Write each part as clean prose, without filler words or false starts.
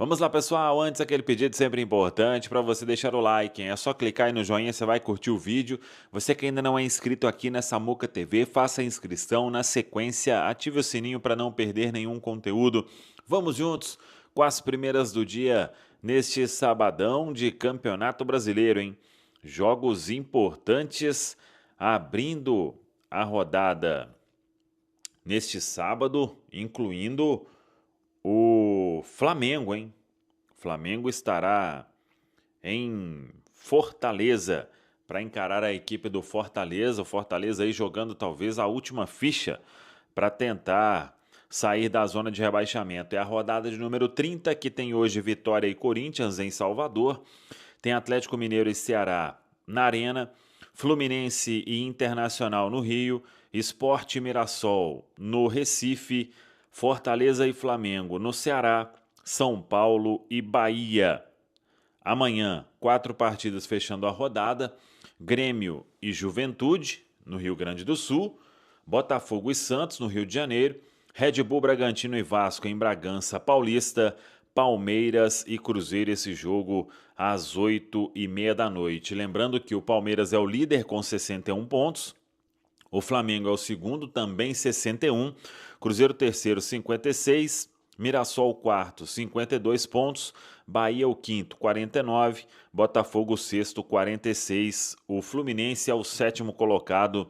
Vamos lá, pessoal. Antes, aquele pedido sempre importante para você deixar o like, hein? É só clicar aí no joinha, você vai curtir o vídeo. Você que ainda não é inscrito aqui nessa Samuca TV, faça a inscrição. Na sequência, ative o sininho para não perder nenhum conteúdo. Vamos juntos com as primeiras do dia neste sabadão de Campeonato Brasileiro, hein? Jogos importantes abrindo a rodada neste sábado, incluindo o Flamengo, hein? O Flamengo estará em Fortaleza para encarar a equipe do Fortaleza. O Fortaleza aí jogando talvez a última ficha para tentar sair da zona de rebaixamento. É a rodada de número 30, que tem hoje Vitória e Corinthians em Salvador. Tem Atlético Mineiro e Ceará na Arena, Fluminense e Internacional no Rio, Sport e Mirassol no Recife, Fortaleza e Flamengo no Ceará, São Paulo e Bahia. Amanhã, 4 partidas fechando a rodada: Grêmio e Juventude, no Rio Grande do Sul, Botafogo e Santos, no Rio de Janeiro, Red Bull Bragantino e Vasco em Bragança Paulista, Palmeiras e Cruzeiro, esse jogo às 8h30 da noite. Lembrando que o Palmeiras é o líder com 61 pontos, o Flamengo é o segundo, também 61, Cruzeiro terceiro, 56, Mirassol quarto, 52 pontos, Bahia o quinto, 49, Botafogo o sexto, 46, o Fluminense é o sétimo colocado,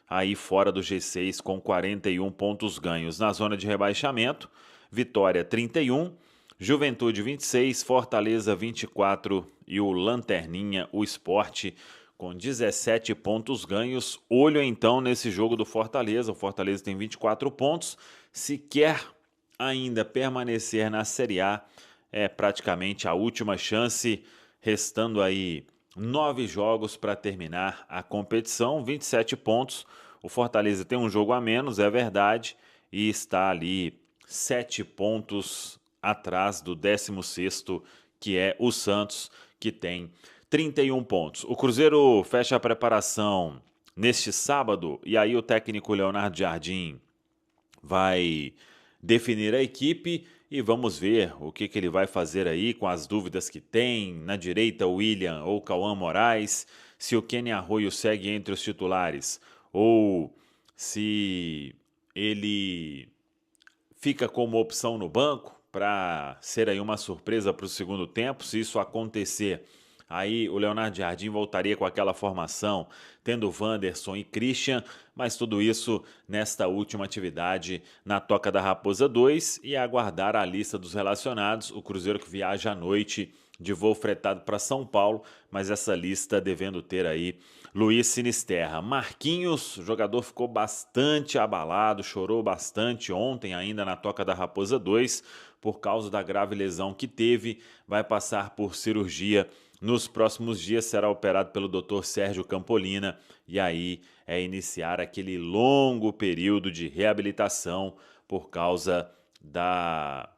aí fora do G6 com 41 pontos ganhos. Na zona de rebaixamento, Vitória 31, Juventude 26, Fortaleza 24 e o Lanterninha, o Sport, com 17 pontos ganhos. Olho então nesse jogo do Fortaleza. O Fortaleza tem 24 pontos. Se quer ainda permanecer na Série A, é praticamente a última chance, restando aí 9 jogos para terminar a competição, 27 pontos. O Fortaleza tem um jogo a menos, é verdade, e está ali 7 pontos atrás do 16º, que é o Santos, que tem 31 pontos. O Cruzeiro fecha a preparação neste sábado, e aí o técnico Leonardo Jardim vai definir a equipe e vamos ver o que ele vai fazer aí com as dúvidas que tem. Na direita, o William ou Cauã Moraes, se o Kenny Arroio segue entre os titulares ou se ele fica como opção no banco para ser aí uma surpresa para o segundo tempo. Se isso acontecer, aí o Leonardo Jardim voltaria com aquela formação, tendo Wanderson e Christian, mas tudo isso nesta última atividade na Toca da Raposa 2 e aguardar a lista dos relacionados. O Cruzeiro que viaja à noite de voo fretado para São Paulo, mas essa lista devendo ter aí Luiz Sinisterra. Marquinhos, o jogador ficou bastante abalado, chorou bastante ontem ainda na Toca da Raposa 2, por causa da grave lesão que teve, vai passar por cirurgia nos próximos dias, será operado pelo Dr. Sérgio Campolina e aí é iniciar aquele longo período de reabilitação por causa da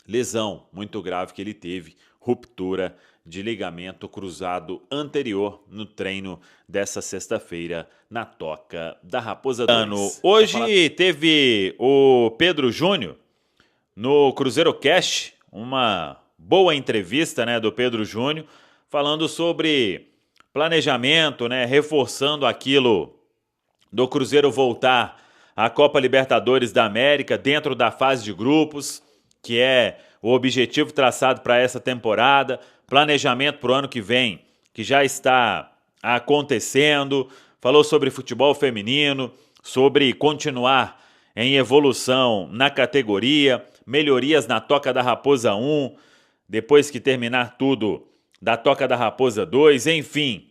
lesão muito grave que ele teve, ruptura de ligamento cruzado anterior no treino dessa sexta-feira na Toca da Raposa 2. Hoje teve o Pedro Júnior no Cruzeiro Cast, uma boa entrevista, né, do Pedro Júnior, falando sobre planejamento, né, reforçando aquilo do Cruzeiro voltar à Copa Libertadores da América dentro da fase de grupos, que é o objetivo traçado para essa temporada, planejamento para o ano que vem, que já está acontecendo, falou sobre futebol feminino, sobre continuar em evolução na categoria, melhorias na Toca da Raposa 1, depois que terminar tudo da Toca da Raposa 2, enfim,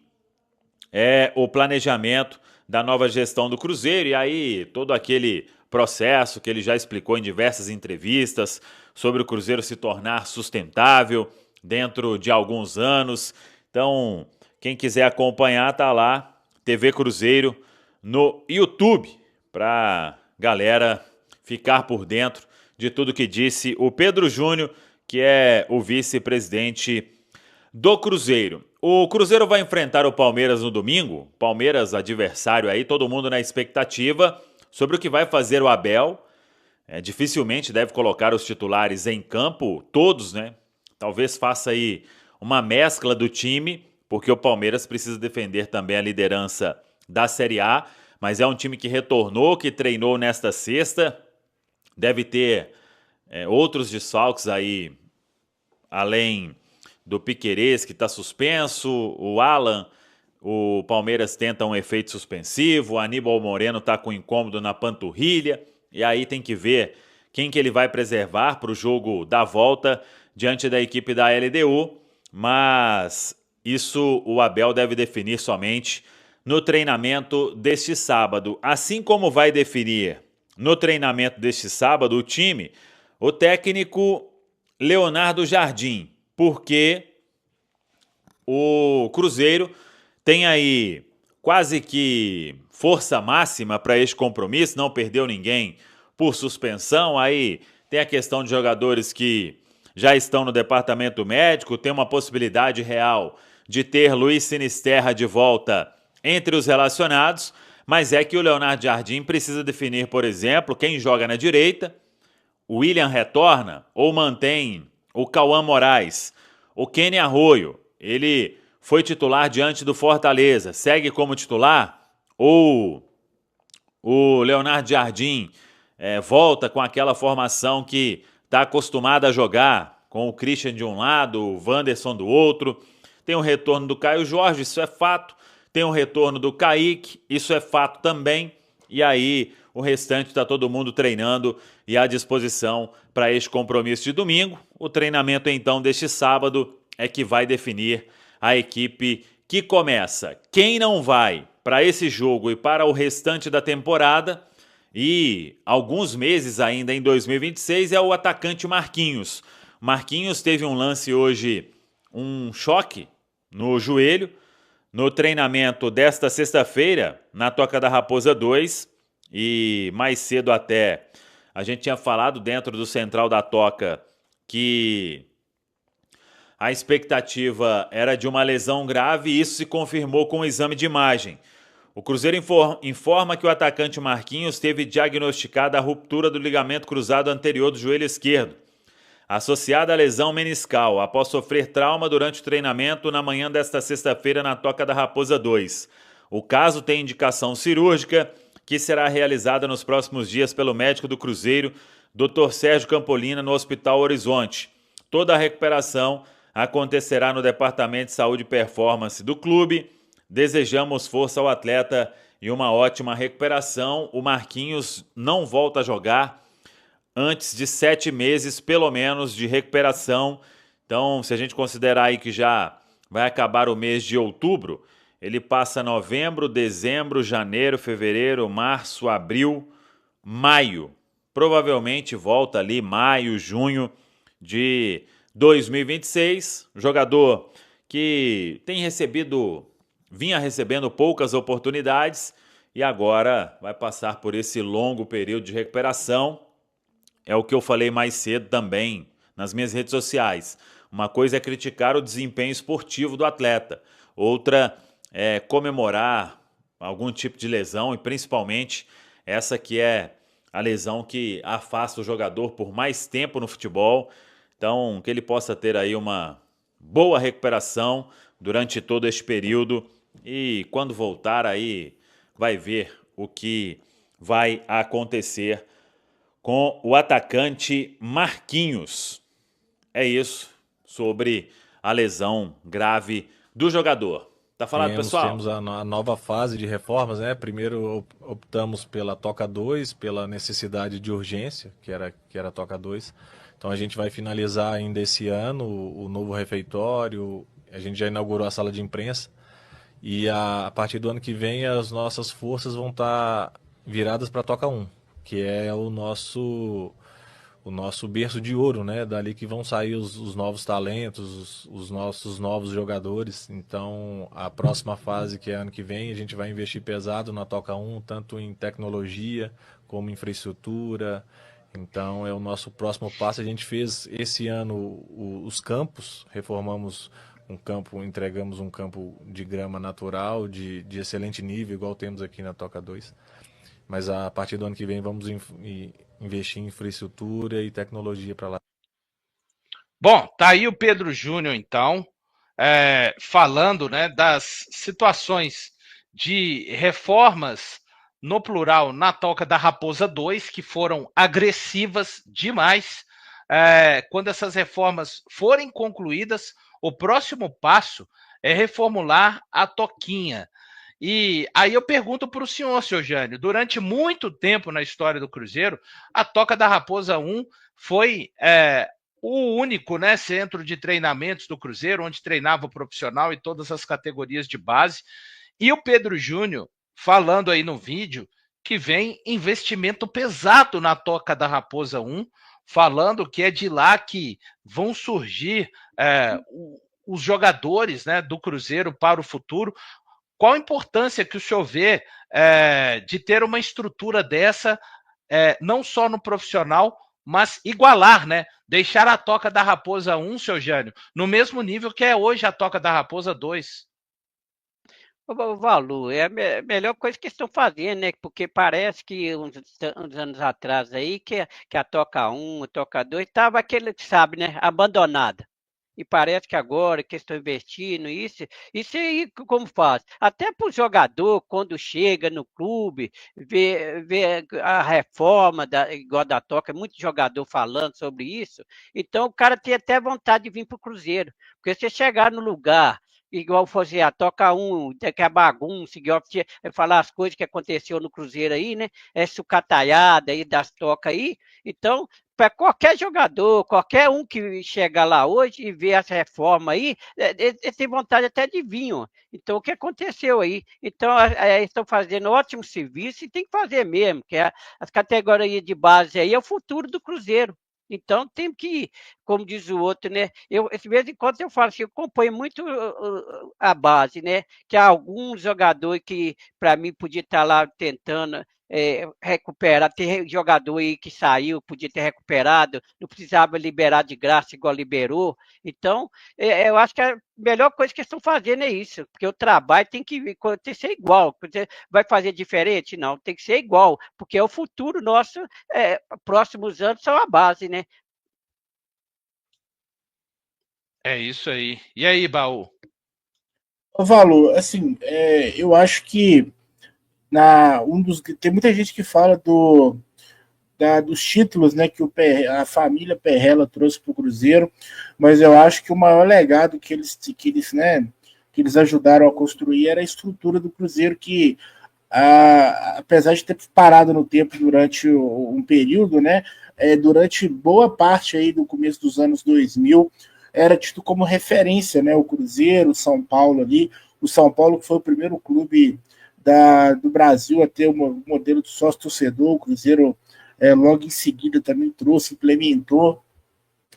é o planejamento da nova gestão do Cruzeiro e aí todo aquele processo que ele já explicou em diversas entrevistas sobre o Cruzeiro se tornar sustentável dentro de alguns anos. Então, quem quiser acompanhar, tá lá, TV Cruzeiro no YouTube, para galera ficar por dentro de tudo que disse o Pedro Júnior, que é o vice-presidente do Cruzeiro. O Cruzeiro vai enfrentar o Palmeiras no domingo. Palmeiras adversário aí, todo mundo na expectativa sobre o que vai fazer o Abel dificilmente deve colocar os titulares em campo, todos, né? Talvez faça aí uma mescla do time, porque o Palmeiras precisa defender também a liderança da Série A, mas é um time que retornou, que treinou nesta sexta, deve ter outros desfalques aí, além do Piquerez, que está suspenso, o Alan, o Palmeiras tenta um efeito suspensivo, o Aníbal Moreno está com incômodo na panturrilha, e aí tem que ver quem que ele vai preservar para o jogo da volta diante da equipe da LDU, mas isso o Abel deve definir somente no treinamento deste sábado. Assim como vai definir no treinamento deste sábado o time, o técnico Leonardo Jardim, porque o Cruzeiro tem aí quase que força máxima para este compromisso, não perdeu ninguém por suspensão, aí tem a questão de jogadores que já estão no departamento médico, tem uma possibilidade real de ter Luiz Sinisterra de volta entre os relacionados, mas é que o Leonardo Jardim precisa definir, por exemplo, quem joga na direita, o William retorna ou mantém o Cauã Moraes, o Kenny Arroio, ele foi titular diante do Fortaleza, segue como titular, ou o Leonardo Jardim volta com aquela formação que está acostumado a jogar, com o Christian de um lado, o Wanderson do outro. Tem o retorno do Caio Jorge, isso é fato. Tem o retorno do Kaique, isso é fato também. E aí o restante está todo mundo treinando e à disposição para este compromisso de domingo. O treinamento então deste sábado é que vai definir a equipe que começa. Quem não vai para esse jogo e para o restante da temporada e alguns meses ainda em 2026 é o atacante Marquinhos. Marquinhos teve um lance hoje, um choque no joelho, no treinamento desta sexta-feira, na Toca da Raposa 2, e mais cedo até a gente tinha falado dentro do Central da Toca que a expectativa era de uma lesão grave e isso se confirmou com o exame de imagem. O Cruzeiro informa que o atacante Marquinhos teve diagnosticada a ruptura do ligamento cruzado anterior do joelho esquerdo, associada à lesão meniscal, após sofrer trauma durante o treinamento na manhã desta sexta-feira na Toca da Raposa 2. O caso tem indicação cirúrgica, que será realizada nos próximos dias pelo médico do Cruzeiro, Dr. Sérgio Campolina, no Hospital Horizonte. Toda a recuperação acontecerá no Departamento de Saúde e Performance do clube. Desejamos força ao atleta e uma ótima recuperação. O Marquinhos não volta a jogar antes de 7 meses, pelo menos, de recuperação. Então, se a gente considerar aí que já vai acabar o mês de outubro, ele passa novembro, dezembro, janeiro, fevereiro, março, abril, maio. Provavelmente volta ali maio, junho de 2026. Jogador que vinha recebendo poucas oportunidades e agora vai passar por esse longo período de recuperação. É o que eu falei mais cedo também nas minhas redes sociais. Uma coisa é criticar o desempenho esportivo do atleta, outra é comemorar algum tipo de lesão e principalmente essa que é a lesão que afasta o jogador por mais tempo no futebol. Então, que ele possa ter aí uma boa recuperação durante todo este período e quando voltar aí vai ver o que vai acontecer com o atacante Marquinhos. É isso sobre a lesão grave do jogador. Tá falado, pessoal? Temos a nova fase de reformas, né? Primeiro optamos pela Toca 2, pela necessidade de urgência, que era a Toca 2. Então a gente vai finalizar ainda esse ano o novo refeitório, a gente já inaugurou a sala de imprensa e a partir do ano que vem as nossas forças vão estar viradas para a Toca 1, que é o nosso berço de ouro, né? Dali que vão sair os novos talentos, os nossos novos jogadores. Então, a próxima fase, que é ano que vem, a gente vai investir pesado na Toca 1, tanto em tecnologia como infraestrutura. Então, é o nosso próximo passo. A gente fez esse ano os campos, reformamos um campo, entregamos um campo de grama natural, de excelente nível, igual temos aqui na Toca 2. Mas a partir do ano que vem vamos investir em infraestrutura e tecnologia para lá. Bom, tá aí o Pedro Júnior, então, falando, né, das situações de reformas no plural na Toca da Raposa 2, que foram agressivas demais. Quando essas reformas forem concluídas, o próximo passo é reformular a Toquinha. E aí eu pergunto para o senhor, seu Jânio, durante muito tempo na história do Cruzeiro, a Toca da Raposa 1 foi o único, né, centro de treinamentos do Cruzeiro, onde treinava o profissional e todas as categorias de base. E o Pedro Júnior falando aí no vídeo que vem investimento pesado na Toca da Raposa 1, falando que é de lá que vão surgir os jogadores, né, do Cruzeiro para o futuro. Qual a importância que o senhor vê de ter uma estrutura dessa, não só no profissional, mas igualar, né? Deixar a Toca da Raposa 1, seu Jânio, no mesmo nível que é hoje a Toca da Raposa 2. O Valu, é a melhor coisa que estão fazendo, né? Porque parece que uns anos atrás aí, que a Toca 1, a Toca 2, estava aquele, sabe, né? Abandonada. E parece que agora que estão investindo isso aí como faz? Até para o jogador, quando chega no clube, vê a reforma igual da Toca, muito jogador falando sobre isso, então o cara tem até vontade de vir para o Cruzeiro, porque você chegar no lugar, igual fazer a Toca 1, que é bagunça, igual você falar as coisas que aconteceu no Cruzeiro aí, né? É sucataiada aí das tocas aí, então para qualquer jogador, qualquer um que chegar lá hoje e ver essa reforma aí, ele tem vontade até de vir. Ó. Então, o que aconteceu aí? Então, estão fazendo ótimo serviço e tem que fazer mesmo, que as categorias de base aí é o futuro do Cruzeiro. Então, tem que, como diz o outro, né? De vez em quando eu falo assim, eu acompanho muito a base, né? Que há alguns jogadores que, para mim, podia estar lá tentando recuperar, tem jogador aí que saiu, podia ter recuperado, não precisava liberar de graça igual liberou. Então, eu acho que a melhor coisa que eles estão fazendo é isso, porque o trabalho tem que ser igual. Você vai fazer diferente? Não, tem que ser igual, porque é o futuro nosso, próximos anos são a base, né? É isso aí. E aí, Baú? O valor, assim, eu acho que tem muita gente que fala dos títulos, né, que a família Perrella trouxe para o Cruzeiro, mas eu acho que o maior legado que eles ajudaram a construir era a estrutura do Cruzeiro, que apesar de ter parado no tempo durante um período, né, durante boa parte aí do começo dos anos 2000, era tido como referência, né, o Cruzeiro, o São Paulo ali, o São Paulo que foi o primeiro clube do Brasil a ter um modelo de sócio-torcedor, o Cruzeiro logo em seguida também implementou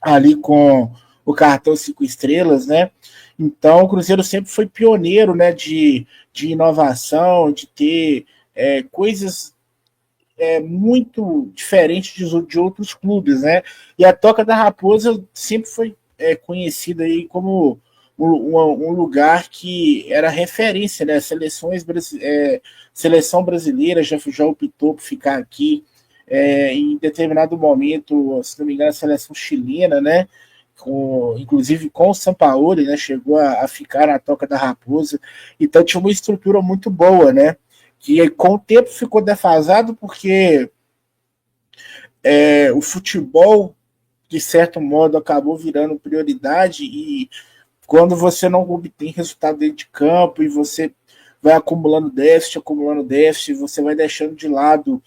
ali com o cartão 5 estrelas, né? Então o Cruzeiro sempre foi pioneiro, né, de inovação, de ter coisas muito diferentes de outros clubes, né? E a Toca da Raposa sempre foi conhecida aí como um lugar que era referência, né? Seleção brasileira já optou por ficar aqui. Em determinado momento, se não me engano, a seleção chilena, né? Inclusive com o Sampaoli, né? Chegou a ficar na Toca da Raposa. Então tinha uma estrutura muito boa, né? Que com o tempo ficou defasado porque o futebol, de certo modo, acabou virando prioridade e quando você não obtém resultado dentro de campo e você vai acumulando déficit, você vai deixando de lado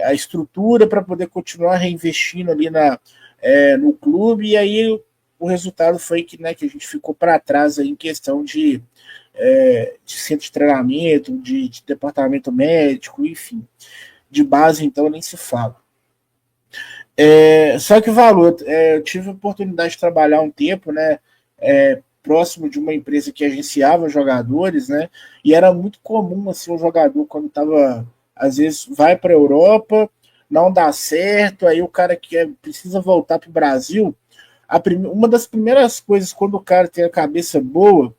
a estrutura para poder continuar reinvestindo ali no clube, e aí o resultado foi que, né, que a gente ficou para trás aí em questão de centro de treinamento, de departamento médico, enfim. De base, então, nem se fala. Só que valor, eu tive a oportunidade de trabalhar um tempo, né, próximo de uma empresa que agenciava jogadores, né, e era muito comum, assim, o jogador, quando estava, às vezes, vai para a Europa, não dá certo, aí o cara precisa voltar para o Brasil, uma das primeiras coisas, quando o cara tem a cabeça boa,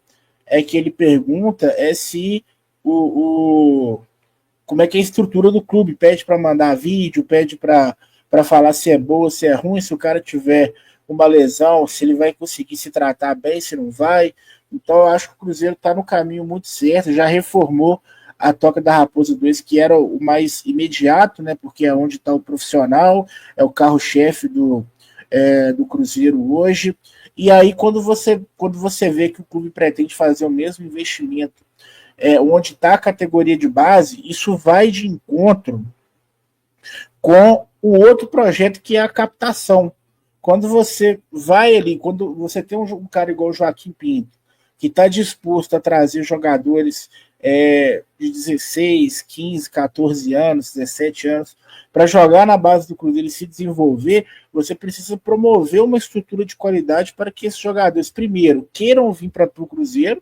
é que ele pergunta se o como é que é a estrutura do clube, pede para mandar vídeo, pede para falar se é boa, se é ruim, se o cara tiver uma lesão, se ele vai conseguir se tratar bem, se não vai. Então eu acho que o Cruzeiro está no caminho muito certo, já reformou a Toca da Raposa 2, que era o mais imediato, né, porque é onde está o profissional, é o carro-chefe do Cruzeiro hoje. E aí, quando você vê que o clube pretende fazer o mesmo investimento onde está a categoria de base, isso vai de encontro com o outro projeto que é a captação. Quando você vai ali, quando você tem um cara igual o Joaquim Pinto, que está disposto a trazer jogadores de 16, 15, 14 anos, 17 anos, para jogar na base do Cruzeiro e se desenvolver, você precisa promover uma estrutura de qualidade para que esses jogadores, primeiro, queiram vir para o Cruzeiro,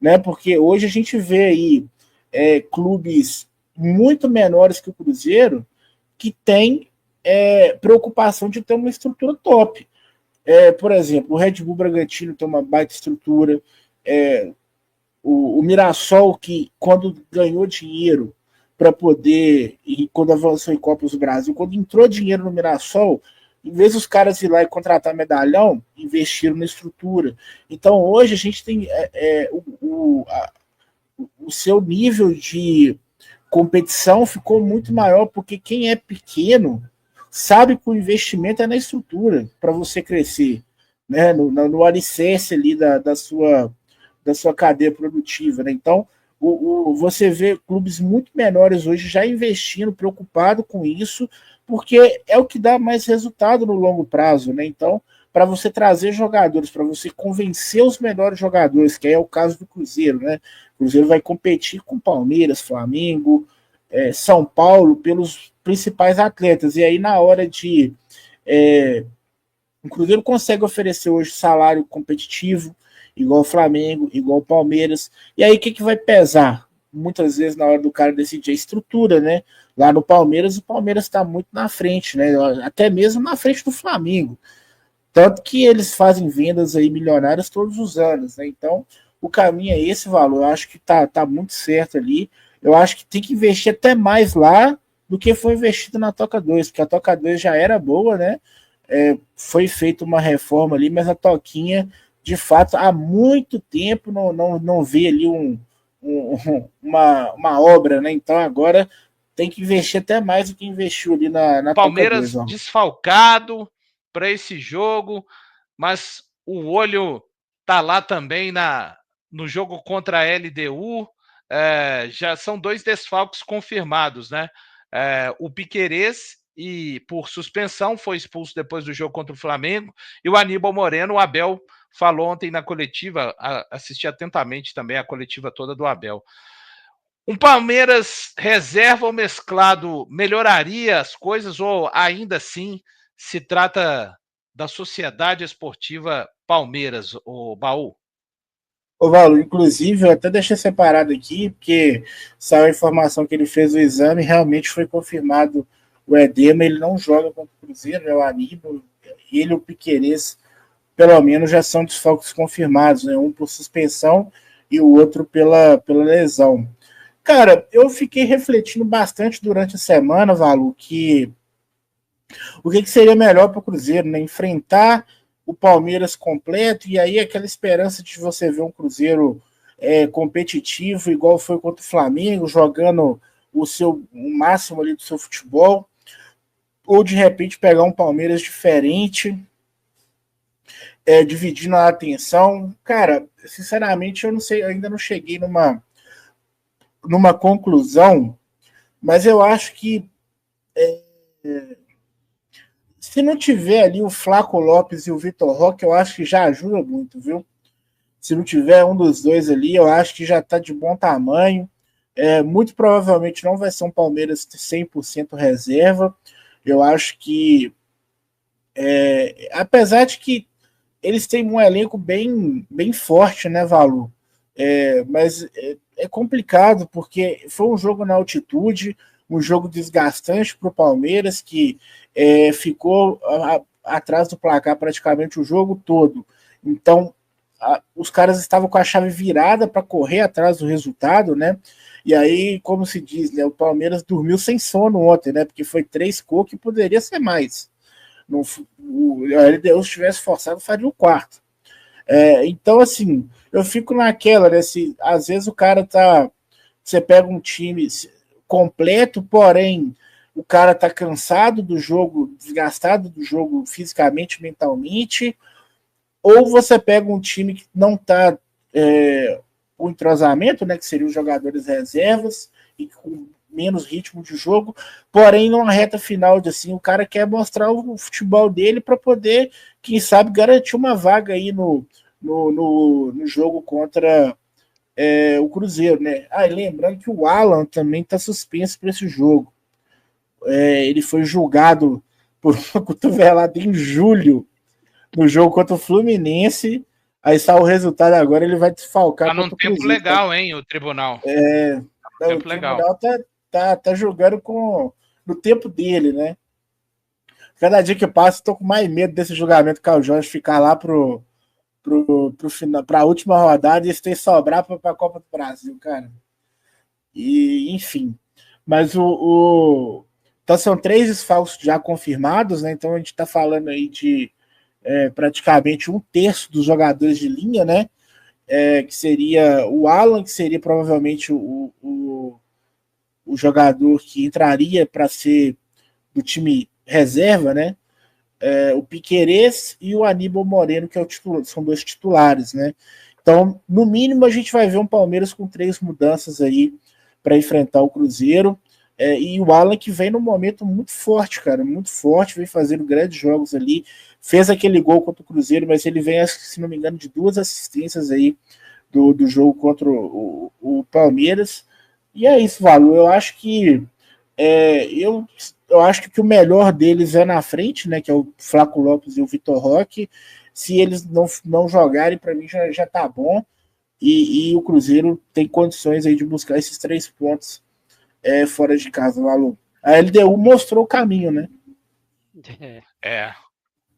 né? Porque hoje a gente vê aí clubes muito menores que o Cruzeiro que tem preocupação de ter uma estrutura top. Por exemplo, o Red Bull Bragantino tem uma baita estrutura, o Mirassol, que quando ganhou dinheiro para poder, e quando avançou em Copas do Brasil, quando entrou dinheiro no Mirassol, em vez dos caras ir lá e contratar medalhão, investiram na estrutura. Então hoje a gente tem o seu nível de competição ficou muito maior, porque quem é pequeno sabe que o investimento é na estrutura para você crescer, né? No alicerce ali da sua cadeia produtiva, né? Então, você vê clubes muito menores hoje já investindo, preocupado com isso, porque é o que dá mais resultado no longo prazo, né? Então, para você trazer jogadores, para você convencer os melhores jogadores, que é o caso do Cruzeiro, né? O Cruzeiro vai competir com Palmeiras, Flamengo, São Paulo, pelos principais atletas. E aí, na hora de... o Cruzeiro consegue oferecer hoje salário competitivo, igual o Flamengo, igual o Palmeiras. E aí, o que vai pesar? Muitas vezes, na hora do cara decidir a estrutura, né? Lá no Palmeiras, o Palmeiras está muito na frente, né? Até mesmo na frente do Flamengo. Tanto que eles fazem vendas aí milionárias todos os anos, né? Então, o caminho é esse, valor. Eu acho que tá muito certo ali. Eu acho que tem que investir até mais lá do que foi investido na Toca 2, porque a Toca 2 já era boa, né? Foi feita uma reforma ali, mas a Toquinha, de fato, há muito tempo não vê ali uma obra, né? Então agora tem que investir até mais do que investiu ali na Palmeiras Toca 2, desfalcado para esse jogo, mas o olho tá lá também no jogo contra a LDU. Já são 2 desfalques confirmados, né? O Piquerez, e por suspensão, foi expulso depois do jogo contra o Flamengo, e o Aníbal Moreno. O Abel falou ontem na coletiva, assisti atentamente também a coletiva toda do Abel. Um Palmeiras reserva ou mesclado melhoraria as coisas, ou ainda assim se trata da Sociedade Esportiva Palmeiras, o Baú? Ô, Valor, inclusive, eu até deixei separado aqui, porque saiu a informação que ele fez o exame, realmente foi confirmado o edema, ele não joga contra o Cruzeiro, é o Aníbal, ele e o Piquerez, pelo menos já são desfalques confirmados, né? Um por suspensão e o outro pela lesão. Cara, eu fiquei refletindo bastante durante a semana, Valu, que o que seria melhor para o Cruzeiro, né? Enfrentar o Palmeiras completo e aí aquela esperança de você ver um Cruzeiro competitivo, igual foi contra o Flamengo, jogando o máximo ali do seu futebol, ou de repente pegar um Palmeiras diferente, dividindo a atenção. Cara, sinceramente, eu não sei, ainda não cheguei numa conclusão, mas eu acho que se não tiver ali o Flaco Lopes e o Vitor Roque, eu acho que já ajuda muito, viu? Se não tiver um dos dois ali, eu acho que já está de bom tamanho. Muito provavelmente não vai ser um Palmeiras 100% reserva. Eu acho que, apesar de que eles têm um elenco bem, bem forte, né, Valu? Mas é complicado, porque foi um jogo na altitude, um jogo desgastante para o Palmeiras, que ficou atrás do placar praticamente o jogo todo. Então, os caras estavam com a chave virada para correr atrás do resultado, né? E aí, como se diz, né, o Palmeiras dormiu sem sono ontem, né? Porque foi 3 gols que poderia ser mais. Não, a LDU, se tivesse forçado, faria o quarto. Então, assim, eu fico naquela, né? Às vezes o cara tá. Você pega um time completo, porém o cara tá cansado do jogo, desgastado do jogo fisicamente, mentalmente, ou você pega um time que não tá com entrosamento, né? Que seriam os jogadores reservas e com menos ritmo de jogo, porém numa reta final de assim, o cara quer mostrar o futebol dele para poder, quem sabe, garantir uma vaga aí no jogo contra o Cruzeiro, né? E lembrando que o Alan também está suspenso para esse jogo. Ele foi julgado por uma cotovelada em julho no jogo contra o Fluminense. Aí está o resultado agora, ele vai desfalcar contra o Cruzeiro. Tá num tempo legal, hein, o tribunal. O tribunal tá jogando no tempo dele, né? Cada dia que passa, estou com mais medo desse julgamento com o Jorge ficar lá para a última rodada e esse tem sobrar para a Copa do Brasil, cara. E, enfim. Mas então são 3 desfalques já confirmados, né? Então a gente está falando aí de praticamente 1/3 dos jogadores de linha, né? Que seria o Alan, que seria provavelmente o jogador que entraria para ser do time reserva, né? O Piquerez e o Aníbal Moreno, que são 2 titulares, né? Então, no mínimo, a gente vai ver um Palmeiras com 3 mudanças aí para enfrentar o Cruzeiro. E o Alan, que vem num momento muito forte, cara, muito forte, vem fazendo grandes jogos ali. Fez aquele gol contra o Cruzeiro, mas ele vem, se não me engano, de 2 assistências aí do jogo contra o Palmeiras. E é isso, Valu. Eu acho que eu acho que o melhor deles é na frente, né? Que é o Flaco Lopes e o Vitor Roque. Se eles não jogarem, para mim já tá bom. E o Cruzeiro tem condições aí de buscar esses 3 pontos fora de casa, Valu. A LDU mostrou o caminho, né?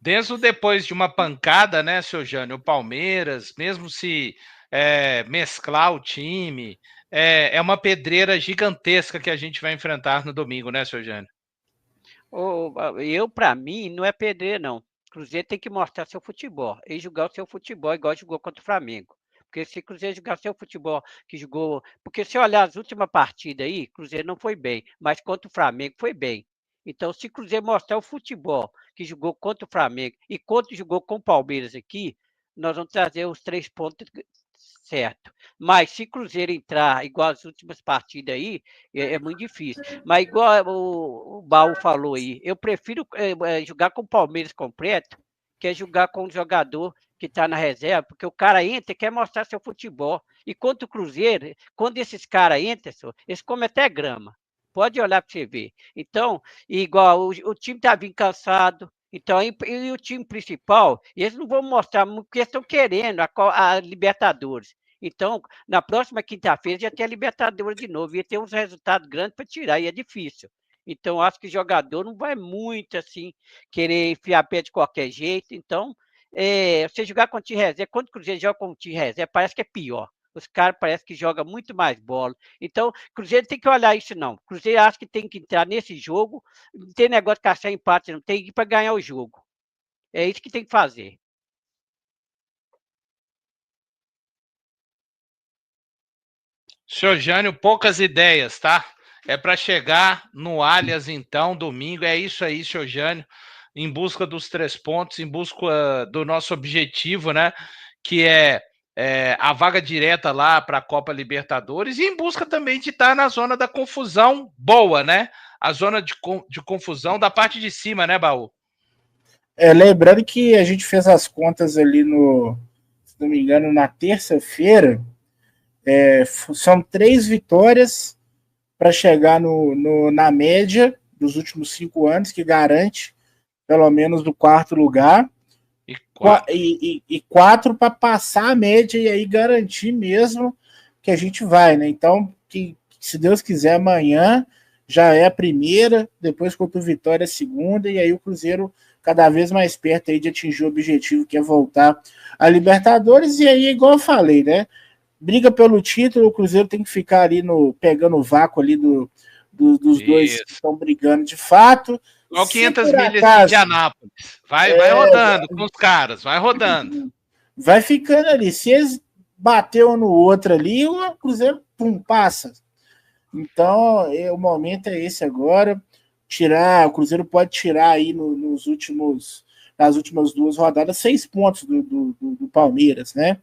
Desde depois de uma pancada, né, seu Jânio, o Palmeiras, mesmo se mesclar o time, é uma pedreira gigantesca que a gente vai enfrentar no domingo, né, seu Jânio? Para mim, não é pedreira, não. O Cruzeiro tem que mostrar seu futebol e jogar o seu futebol igual jogou contra o Flamengo. Porque se o Cruzeiro jogar seu futebol que jogou... Porque se olhar as últimas partidas aí, o Cruzeiro não foi bem, mas contra o Flamengo foi bem. Então, se o Cruzeiro mostrar o futebol que jogou contra o Flamengo e quanto jogou com o Palmeiras aqui, nós vamos trazer os 3 pontos certo. Mas se o Cruzeiro entrar igual as últimas partidas aí, é muito difícil. Mas igual o Baú falou aí, eu prefiro jogar com o Palmeiras completo que jogar com um jogador que está na reserva, porque o cara entra e quer mostrar seu futebol. E contra o Cruzeiro, quando esses caras entram, eles comem até grama. Pode olhar para você ver. Então, igual o time está vindo cansado, então, e o time principal, eles não vão mostrar porque eles estão querendo a Libertadores. Então, na próxima quinta-feira já tem a Libertadores de novo, ia ter uns resultados grandes para tirar, e é difícil. Então, acho que o jogador não vai muito assim querer enfiar pé de qualquer jeito. Então, você jogar com o time reserva, quando o Cruzeiro joga com o time reserva, parece que é pior. Os caras parecem que jogam muito mais bola. Então, Cruzeiro tem que olhar isso, não. Cruzeiro acha que tem que entrar nesse jogo, não tem negócio de caçar empate, não. Tem que ir para ganhar o jogo. É isso que tem que fazer. Senhor Jânio, poucas ideias, tá? É para chegar no Allianz, então, domingo. É isso aí, senhor Jânio, em busca dos 3 pontos, em busca do nosso objetivo, né? Que é a vaga direta lá para a Copa Libertadores e em busca também de estar na zona da confusão boa, né? A zona de confusão da parte de cima, né, Baú? Lembrando que a gente fez as contas ali se não me engano, na terça-feira, são 3 vitórias para chegar na média dos últimos 5 anos, que garante pelo menos do 4º lugar. E 4 para passar a média e aí garantir mesmo que a gente vai, né? Então, se Deus quiser, amanhã já é a primeira, depois contra o Vitória a segunda, e aí o Cruzeiro cada vez mais perto aí de atingir o objetivo que é voltar a Libertadores. E aí, igual eu falei, né? Briga pelo título, o Cruzeiro tem que ficar ali pegando o vácuo ali dos dois que estão brigando de fato. Igual 500 milhas de Indianápolis. Vai rodando com os caras, vai rodando. Vai ficando ali. Se eles bater um no outro ali, o Cruzeiro, pum, passa. Então, o momento é esse agora. O Cruzeiro pode tirar aí nas últimas 2 rodadas 6 pontos do Palmeiras, né?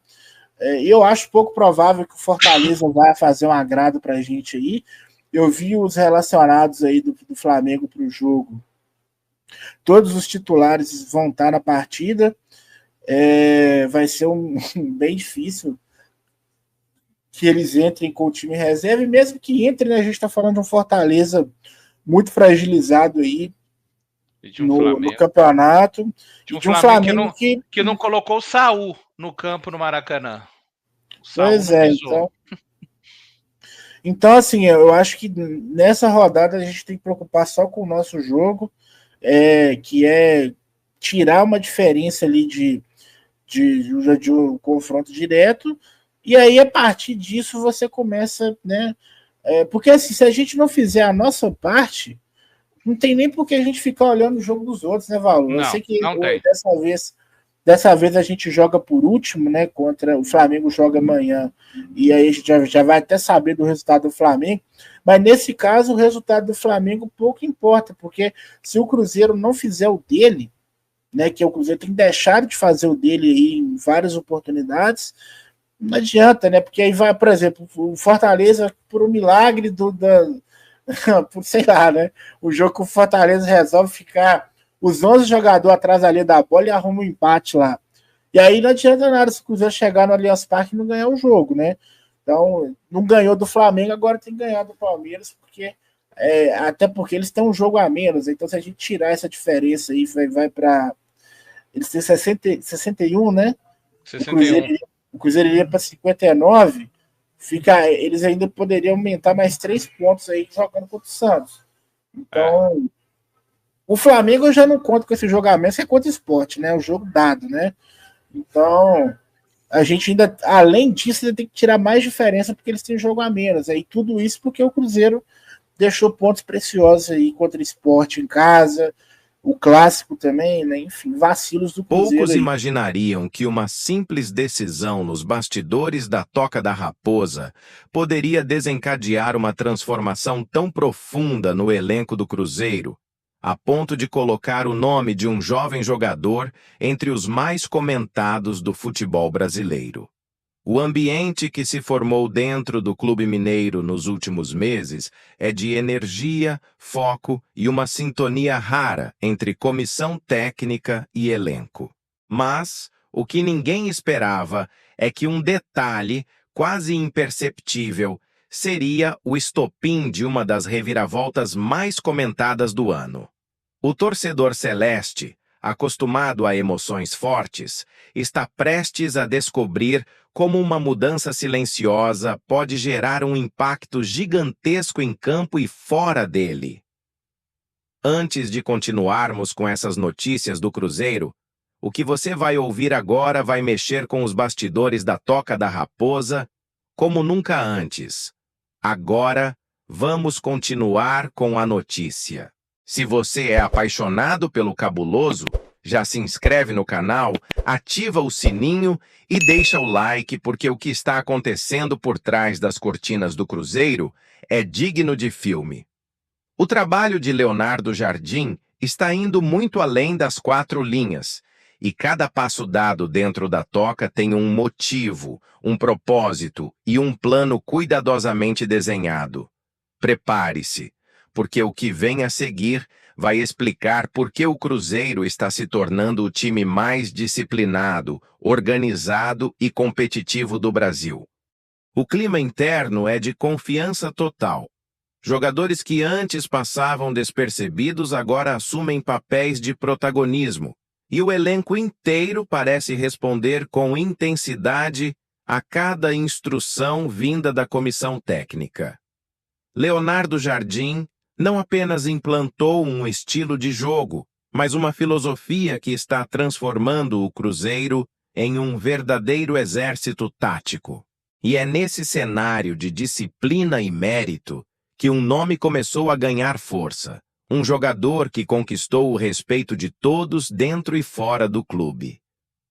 Eu acho pouco provável que o Fortaleza vai fazer um agrado para a gente aí. Eu vi os relacionados aí do Flamengo para o jogo. Todos os titulares vão estar na partida. Vai ser bem difícil que eles entrem com o time reserva. E mesmo que entrem, né, a gente está falando de um Fortaleza muito fragilizado aí no campeonato. De um Flamengo que não colocou o Saul no campo no Maracanã. Pois é, então, assim, eu acho que nessa rodada a gente tem que preocupar só com o nosso jogo, que é tirar uma diferença ali de um confronto direto, e aí a partir disso você começa, né? Porque assim, se a gente não fizer a nossa parte, não tem nem por que a gente ficar olhando o jogo dos outros, né, Valor? Eu sei que dessa vez a gente joga por último, né? Contra o Flamengo, joga amanhã. E aí a gente já vai até saber do resultado do Flamengo. Mas nesse caso, o resultado do Flamengo pouco importa, porque se o Cruzeiro não fizer o dele, né? Que o Cruzeiro tem deixado de fazer o dele aí em várias oportunidades, não adianta, né? Porque aí vai, por exemplo, o Fortaleza, por um milagre por sei lá, né? O jogo que o Fortaleza resolve ficar os 11 jogadores atrás ali da bola e arruma um empate lá. E aí não adianta nada se o Cruzeiro chegar no Allianz Parque e não ganhar o jogo, né? Então, não ganhou do Flamengo, agora tem que ganhar do Palmeiras, até porque eles têm um jogo a menos. Então, se a gente tirar essa diferença aí, vai para... Eles têm 61, né? 61. O Cruzeiro iria para 59. Eles ainda poderiam aumentar mais 3 pontos aí jogando contra o Santos. Então... O Flamengo eu já não conto com esse jogamento, é contra o Sport, né? O jogo dado, né? Então, a gente ainda, além disso, ainda tem que tirar mais diferença porque eles têm jogo a menos. Aí tudo isso porque o Cruzeiro deixou pontos preciosos aí contra o Sport em casa, o clássico também, né? Enfim, vacilos do Cruzeiro. Poucos imaginariam que uma simples decisão nos bastidores da Toca da Raposa poderia desencadear uma transformação tão profunda no elenco do Cruzeiro, a ponto de colocar o nome de um jovem jogador entre os mais comentados do futebol brasileiro. O ambiente que se formou dentro do Clube Mineiro nos últimos meses é de energia, foco e uma sintonia rara entre comissão técnica e elenco. Mas o que ninguém esperava é que um detalhe quase imperceptível seria o estopim de uma das reviravoltas mais comentadas do ano. O torcedor celeste, acostumado a emoções fortes, está prestes a descobrir como uma mudança silenciosa pode gerar um impacto gigantesco em campo e fora dele. Antes de continuarmos com essas notícias do Cruzeiro, o que você vai ouvir agora vai mexer com os bastidores da Toca da Raposa como nunca antes. Agora, vamos continuar com a notícia. Se você é apaixonado pelo cabuloso, já se inscreve no canal, ativa o sininho e deixa o like, porque o que está acontecendo por trás das cortinas do Cruzeiro é digno de filme. O trabalho de Leonardo Jardim está indo muito além das 4 linhas, e cada passo dado dentro da toca tem um motivo, um propósito e um plano cuidadosamente desenhado. Prepare-se, porque o que vem a seguir vai explicar por que o Cruzeiro está se tornando o time mais disciplinado, organizado e competitivo do Brasil. O clima interno é de confiança total. Jogadores que antes passavam despercebidos agora assumem papéis de protagonismo, e o elenco inteiro parece responder com intensidade a cada instrução vinda da comissão técnica. Leonardo Jardim não apenas implantou um estilo de jogo, mas uma filosofia que está transformando o Cruzeiro em um verdadeiro exército tático. E é nesse cenário de disciplina e mérito que um nome começou a ganhar força. Um jogador que conquistou o respeito de todos dentro e fora do clube.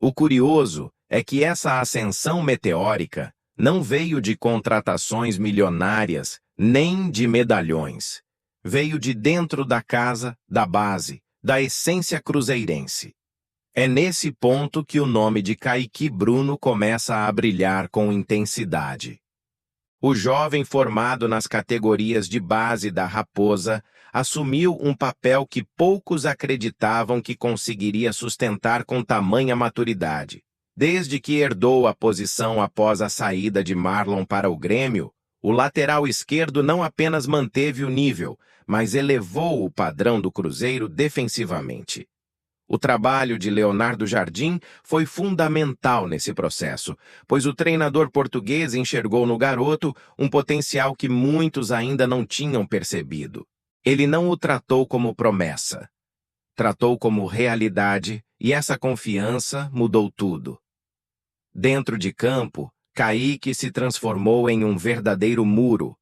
O curioso é que essa ascensão meteórica não veio de contratações milionárias, nem de medalhões. Veio de dentro da casa, da base, da essência cruzeirense. É nesse ponto que o nome de Kaique Bruno começa a brilhar com intensidade. O jovem formado nas categorias de base da Raposa assumiu um papel que poucos acreditavam que conseguiria sustentar com tamanha maturidade. Desde que herdou a posição após a saída de Marlon para o Grêmio, o lateral esquerdo não apenas manteve o nível, mas elevou o padrão do Cruzeiro defensivamente. O trabalho de Leonardo Jardim foi fundamental nesse processo, pois o treinador português enxergou no garoto um potencial que muitos ainda não tinham percebido. Ele não o tratou como promessa. Tratou como realidade, e essa confiança mudou tudo. Dentro de campo, Kaique se transformou em um verdadeiro muro.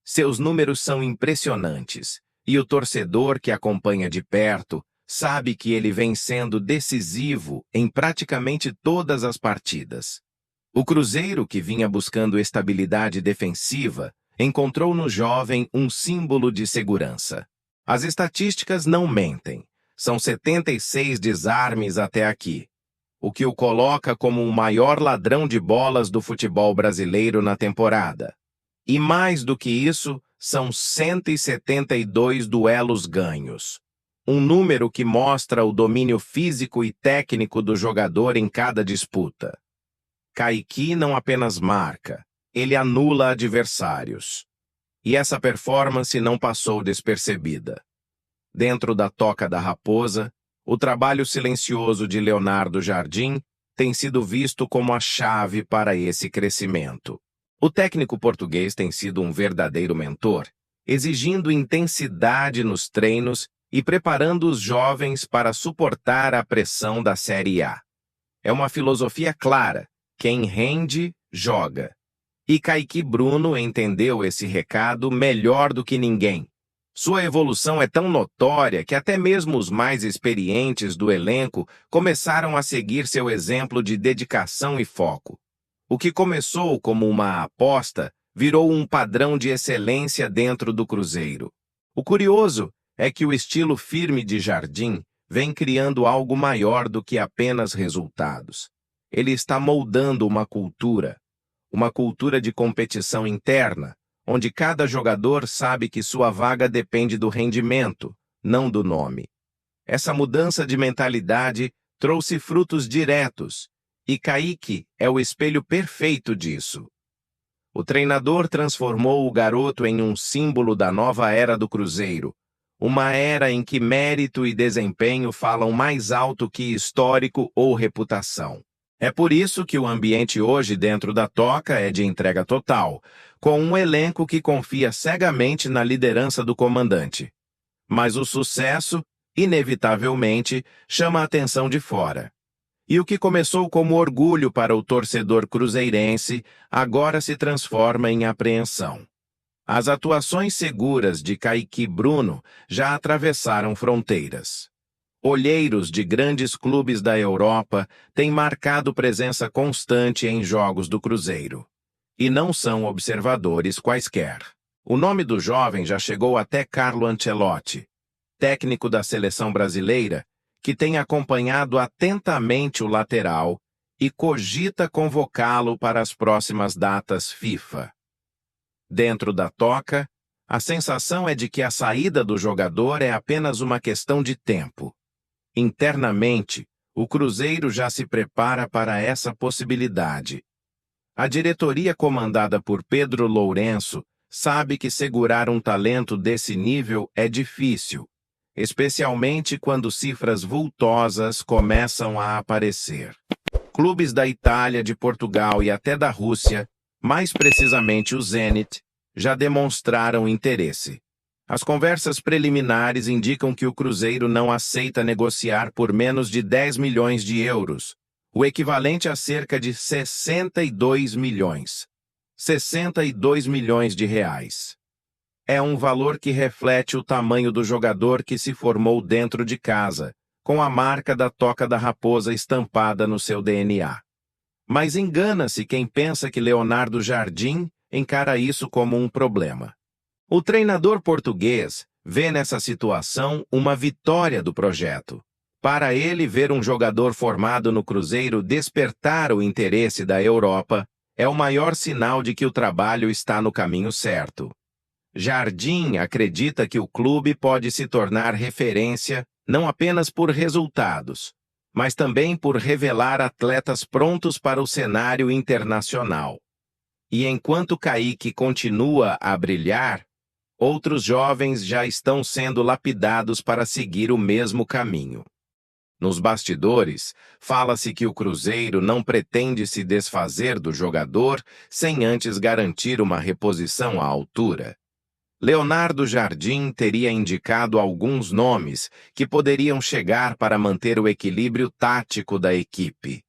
Seus números são impressionantes, e o torcedor que acompanha de perto sabe que ele vem sendo decisivo em praticamente todas as partidas. O Cruzeiro, que vinha buscando estabilidade defensiva, encontrou no jovem um símbolo de segurança. As estatísticas não mentem. São 76 desarmes até aqui, o que o coloca como o maior ladrão de bolas do futebol brasileiro na temporada. E mais do que isso, são 172 duelos ganhos. Um número que mostra o domínio físico e técnico do jogador em cada disputa. Kaique não apenas marca, ele anula adversários. E essa performance não passou despercebida. Dentro da Toca da Raposa, o trabalho silencioso de Leonardo Jardim tem sido visto como a chave para esse crescimento. O técnico português tem sido um verdadeiro mentor, exigindo intensidade nos treinos e preparando os jovens para suportar a pressão da Série A. É uma filosofia clara: quem rende, joga. E Kaique Bruno entendeu esse recado melhor do que ninguém. Sua evolução é tão notória que até mesmo os mais experientes do elenco começaram a seguir seu exemplo de dedicação e foco. O que começou como uma aposta virou um padrão de excelência dentro do Cruzeiro. O curioso é que o estilo firme de Jardim vem criando algo maior do que apenas resultados. Ele está moldando uma cultura de competição interna, onde cada jogador sabe que sua vaga depende do rendimento, não do nome. Essa mudança de mentalidade trouxe frutos diretos, e Kaique é o espelho perfeito disso. O treinador transformou o garoto em um símbolo da nova era do Cruzeiro, uma era em que mérito e desempenho falam mais alto que histórico ou reputação. É por isso que o ambiente hoje dentro da Toca é de entrega total, com um elenco que confia cegamente na liderança do comandante. Mas o sucesso, inevitavelmente, chama a atenção de fora. E o que começou como orgulho para o torcedor cruzeirense, agora se transforma em apreensão. As atuações seguras de Kaique Bruno já atravessaram fronteiras. Olheiros de grandes clubes da Europa têm marcado presença constante em jogos do Cruzeiro. E não são observadores quaisquer. O nome do jovem já chegou até Carlo Ancelotti, técnico da seleção brasileira, que tem acompanhado atentamente o lateral e cogita convocá-lo para as próximas datas FIFA. Dentro da Toca, a sensação é de que a saída do jogador é apenas uma questão de tempo. Internamente, o Cruzeiro já se prepara para essa possibilidade. A diretoria comandada por Pedro Lourenço sabe que segurar um talento desse nível é difícil, especialmente quando cifras vultosas começam a aparecer. Clubes da Itália, de Portugal e até da Rússia, mais precisamente o Zenit, já demonstraram interesse. As conversas preliminares indicam que o Cruzeiro não aceita negociar por menos de 10 milhões de euros, o equivalente a cerca de 62 milhões. 62 milhões de reais. É um valor que reflete o tamanho do jogador que se formou dentro de casa, com a marca da Toca da Raposa estampada no seu DNA. Mas engana-se quem pensa que Leonardo Jardim encara isso como um problema. O treinador português vê nessa situação uma vitória do projeto. Para ele, ver um jogador formado no Cruzeiro despertar o interesse da Europa é o maior sinal de que o trabalho está no caminho certo. Jardim acredita que o clube pode se tornar referência não apenas por resultados, mas também por revelar atletas prontos para o cenário internacional. E enquanto Kaique continua a brilhar, outros jovens já estão sendo lapidados para seguir o mesmo caminho. Nos bastidores, fala-se que o Cruzeiro não pretende se desfazer do jogador sem antes garantir uma reposição à altura. Leonardo Jardim teria indicado alguns nomes que poderiam chegar para manter o equilíbrio tático da equipe.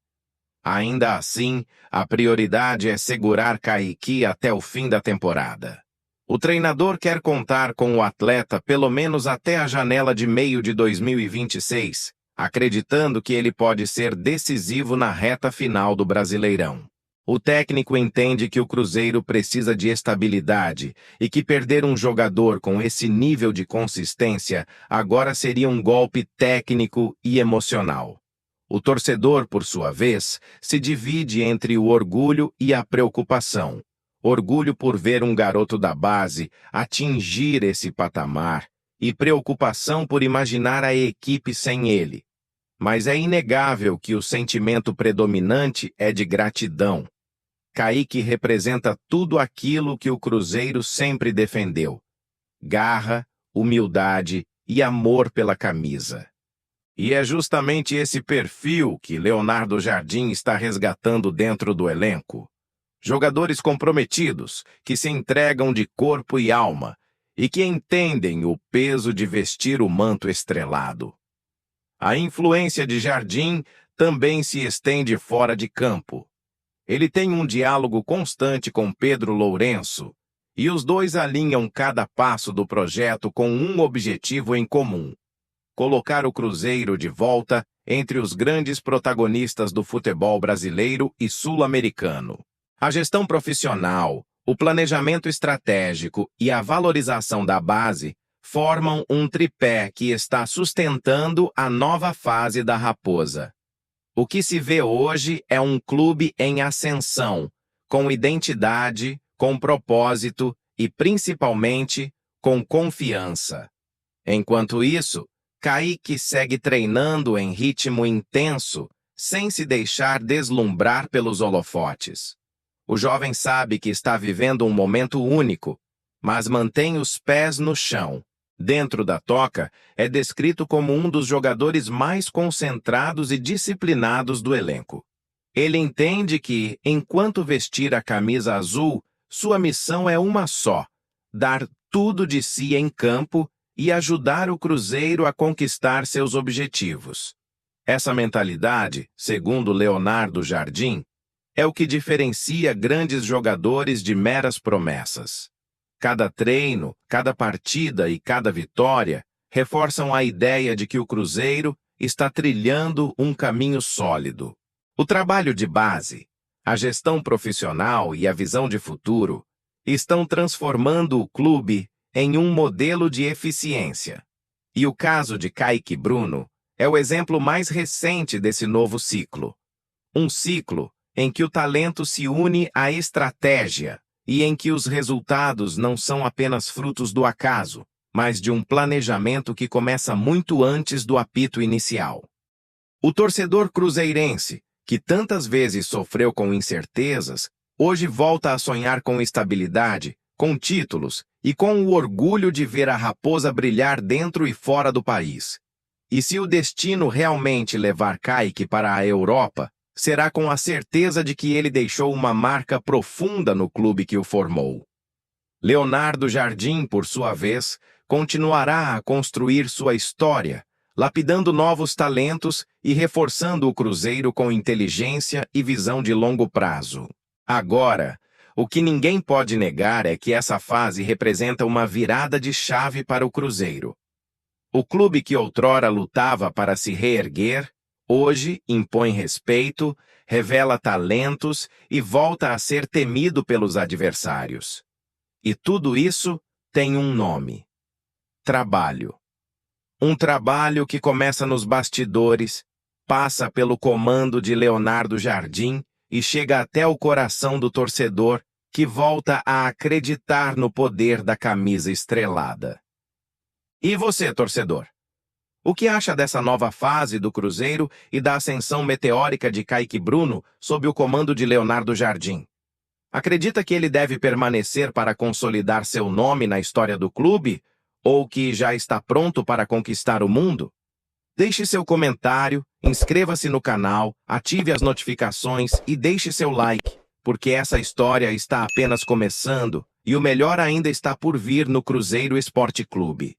Ainda assim, a prioridade é segurar Kaique até o fim da temporada. O treinador quer contar com o atleta pelo menos até a janela de meio de 2026, acreditando que ele pode ser decisivo na reta final do Brasileirão. O técnico entende que o Cruzeiro precisa de estabilidade e que perder um jogador com esse nível de consistência agora seria um golpe técnico e emocional. O torcedor, por sua vez, se divide entre o orgulho e a preocupação. Orgulho por ver um garoto da base atingir esse patamar e preocupação por imaginar a equipe sem ele. Mas é inegável que o sentimento predominante é de gratidão. Kaique representa tudo aquilo que o Cruzeiro sempre defendeu: garra, humildade e amor pela camisa. E é justamente esse perfil que Leonardo Jardim está resgatando dentro do elenco. Jogadores comprometidos, que se entregam de corpo e alma e que entendem o peso de vestir o manto estrelado. A influência de Jardim também se estende fora de campo. Ele tem um diálogo constante com Pedro Lourenço, e os dois alinham cada passo do projeto com um objetivo em comum: colocar o Cruzeiro de volta entre os grandes protagonistas do futebol brasileiro e sul-americano. A gestão profissional, o planejamento estratégico e a valorização da base formam um tripé que está sustentando a nova fase da Raposa. O que se vê hoje é um clube em ascensão, com identidade, com propósito e, principalmente, com confiança. Enquanto isso, Kaique segue treinando em ritmo intenso, sem se deixar deslumbrar pelos holofotes. O jovem sabe que está vivendo um momento único, mas mantém os pés no chão. Dentro da Toca, é descrito como um dos jogadores mais concentrados e disciplinados do elenco. Ele entende que, enquanto vestir a camisa azul, sua missão é uma só: dar tudo de si em campo e ajudar o Cruzeiro a conquistar seus objetivos. Essa mentalidade, segundo Leonardo Jardim, é o que diferencia grandes jogadores de meras promessas. Cada treino, cada partida e cada vitória reforçam a ideia de que o Cruzeiro está trilhando um caminho sólido. O trabalho de base, a gestão profissional e a visão de futuro estão transformando o clube em um modelo de eficiência. E o caso de Kaique Bruno é o exemplo mais recente desse novo ciclo. Um ciclo em que o talento se une à estratégia e em que os resultados não são apenas frutos do acaso, mas de um planejamento que começa muito antes do apito inicial. O torcedor cruzeirense, que tantas vezes sofreu com incertezas, hoje volta a sonhar com estabilidade, com títulos e com o orgulho de ver a Raposa brilhar dentro e fora do país. E se o destino realmente levar Kaique para a Europa, será com a certeza de que ele deixou uma marca profunda no clube que o formou. Leonardo Jardim, por sua vez, continuará a construir sua história, lapidando novos talentos e reforçando o Cruzeiro com inteligência e visão de longo prazo. Agora, o que ninguém pode negar é que essa fase representa uma virada de chave para o Cruzeiro. O clube que outrora lutava para se reerguer, hoje impõe respeito, revela talentos e volta a ser temido pelos adversários. E tudo isso tem um nome: trabalho. Um trabalho que começa nos bastidores, passa pelo comando de Leonardo Jardim e chega até o coração do torcedor, que volta a acreditar no poder da camisa estrelada. E você, torcedor? O que acha dessa nova fase do Cruzeiro e da ascensão meteórica de Kaique Bruno sob o comando de Leonardo Jardim? Acredita que ele deve permanecer para consolidar seu nome na história do clube, ou que já está pronto para conquistar o mundo? Deixe seu comentário, inscreva-se no canal, ative as notificações e deixe seu like, porque essa história está apenas começando e o melhor ainda está por vir no Cruzeiro Esporte Clube.